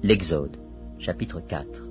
L'Exode, chapitre 4.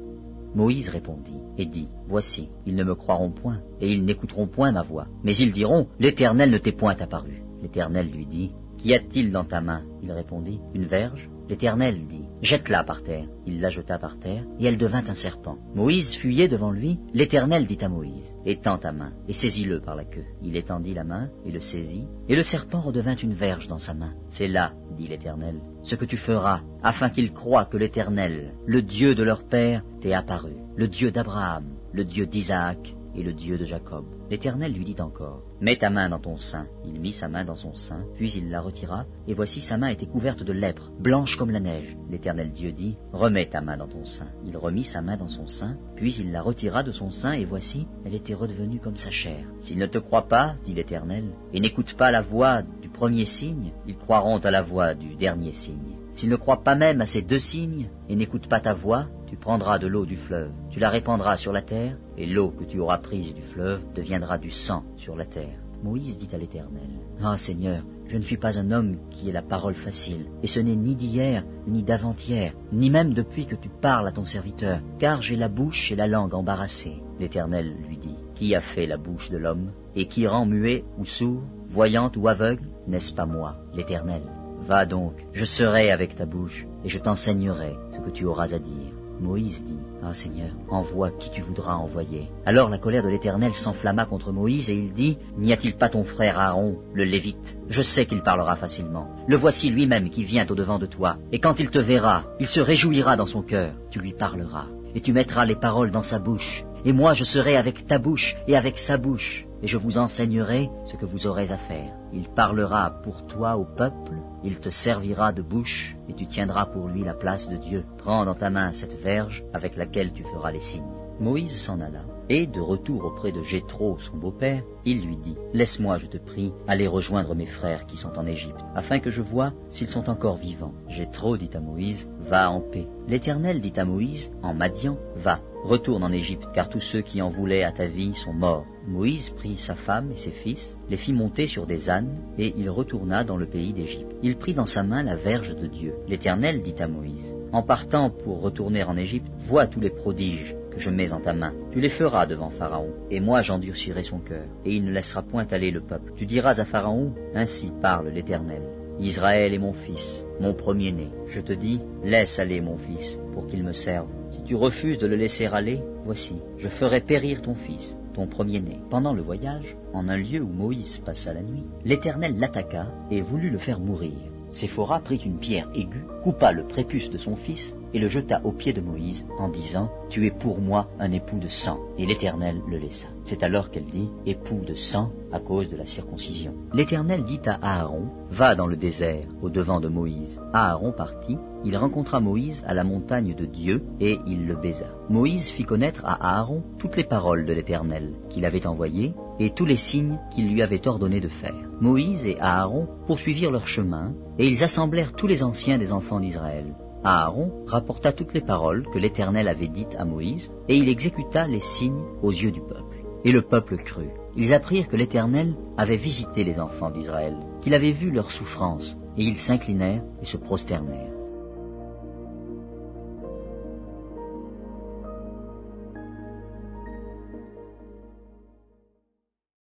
Moïse répondit et dit, voici, ils ne me croiront point, et ils n'écouteront point ma voix. Mais ils diront, l'Éternel ne t'est point apparu. L'Éternel lui dit, qu'y a-t-il dans ta main? Il répondit, une verge. L'Éternel dit, jette-la par terre. Il la jeta par terre, et elle devint un serpent. Moïse fuyait devant lui. L'Éternel dit à Moïse, étends ta main, et saisis-le par la queue. Il étendit la main, et le saisit, et le serpent redevint une verge dans sa main. C'est là, dit l'Éternel, ce que tu feras, afin qu'ils croient que l'Éternel, le Dieu de leur père, t'est apparu, le Dieu d'Abraham, le Dieu d'Isaac, et le Dieu de Jacob. L'Éternel lui dit encore, mets ta main dans ton sein. Il mit sa main dans son sein, puis il la retira, et voici sa main était couverte de lèpre, blanche comme la neige. L'Éternel Dieu dit, remets ta main dans ton sein. Il remit sa main dans son sein, puis il la retira de son sein, et voici, elle était redevenue comme sa chair. S'ils ne te croient pas, dit l'Éternel, et n'écoutent pas la voix du premier signe, ils croiront à la voix du dernier signe. S'ils ne croient pas même à ces deux signes, et n'écoutent pas ta voix, tu prendras de l'eau du fleuve, tu la répandras sur la terre, et l'eau que tu auras prise du fleuve deviendra du sang sur la terre. Moïse dit à l'Éternel, ah Seigneur, je ne suis pas un homme qui ait la parole facile, et ce n'est ni d'hier, ni d'avant-hier, ni même depuis que tu parles à ton serviteur, car j'ai la bouche et la langue embarrassées. L'Éternel lui dit, qui a fait la bouche de l'homme, et qui rend muet ou sourd, voyant ou aveugle? N'est-ce pas moi, l'Éternel? Va donc, je serai avec ta bouche, et je t'enseignerai ce que tu auras à dire. Moïse dit, ah Seigneur, envoie qui tu voudras envoyer. Alors la colère de l'Éternel s'enflamma contre Moïse, et il dit, n'y a-t-il pas ton frère Aaron, le Lévite? Je sais qu'il parlera facilement. Le voici lui-même qui vient au-devant de toi, et quand il te verra, il se réjouira dans son cœur. Tu lui parleras, et tu mettras les paroles dans sa bouche, et moi je serai avec ta bouche et avec sa bouche, et je vous enseignerai ce que vous aurez à faire. Il parlera pour toi au peuple, il te servira de bouche, et tu tiendras pour lui la place de Dieu. Prends dans ta main cette verge avec laquelle tu feras les signes. Moïse s'en alla, et de retour auprès de Jéthro, son beau-père, il lui dit, laisse-moi, je te prie, aller rejoindre mes frères qui sont en Égypte, afin que je voie s'ils sont encore vivants. Jéthro dit à Moïse, va en paix. L'Éternel dit à Moïse, en Madian, va, retourne en Égypte, car tous ceux qui en voulaient à ta vie sont morts. Moïse prit sa femme et ses fils, les fit monter sur des ânes, et il retourna dans le pays d'Égypte. Il prit dans sa main la verge de Dieu. L'Éternel dit à Moïse, en partant pour retourner en Égypte, vois tous les prodiges que je mets en ta main. Tu les feras devant Pharaon, et moi j'endurcirai son cœur, et il ne laissera point aller le peuple. Tu diras à Pharaon, ainsi parle l'Éternel. Israël est mon fils, mon premier-né. Je te dis, laisse aller mon fils, pour qu'il me serve. Si tu refuses de le laisser aller, voici, je ferai périr ton fils, ton premier-né. Pendant le voyage, en un lieu où Moïse passa la nuit, l'Éternel l'attaqua et voulut le faire mourir. Séphora prit une pierre aiguë, coupa le prépuce de son fils et le jeta aux pieds de Moïse en disant, tu es pour moi un époux de sang. Et l'Éternel le laissa. C'est alors qu'elle dit, époux de sang à cause de la circoncision. L'Éternel dit à Aaron, va dans le désert au devant de Moïse. Aaron partit, il rencontra Moïse à la montagne de Dieu et il le baisa. Moïse fit connaître à Aaron toutes les paroles de l'Éternel qu'il avait envoyées et tous les signes qu'il lui avait ordonné de faire. Moïse et Aaron poursuivirent leur chemin, et ils assemblèrent tous les anciens des enfants d'Israël. Aaron rapporta toutes les paroles que l'Éternel avait dites à Moïse, et il exécuta les signes aux yeux du peuple. Et le peuple crut. Ils apprirent que l'Éternel avait visité les enfants d'Israël, qu'il avait vu leur souffrance, et ils s'inclinèrent et se prosternèrent.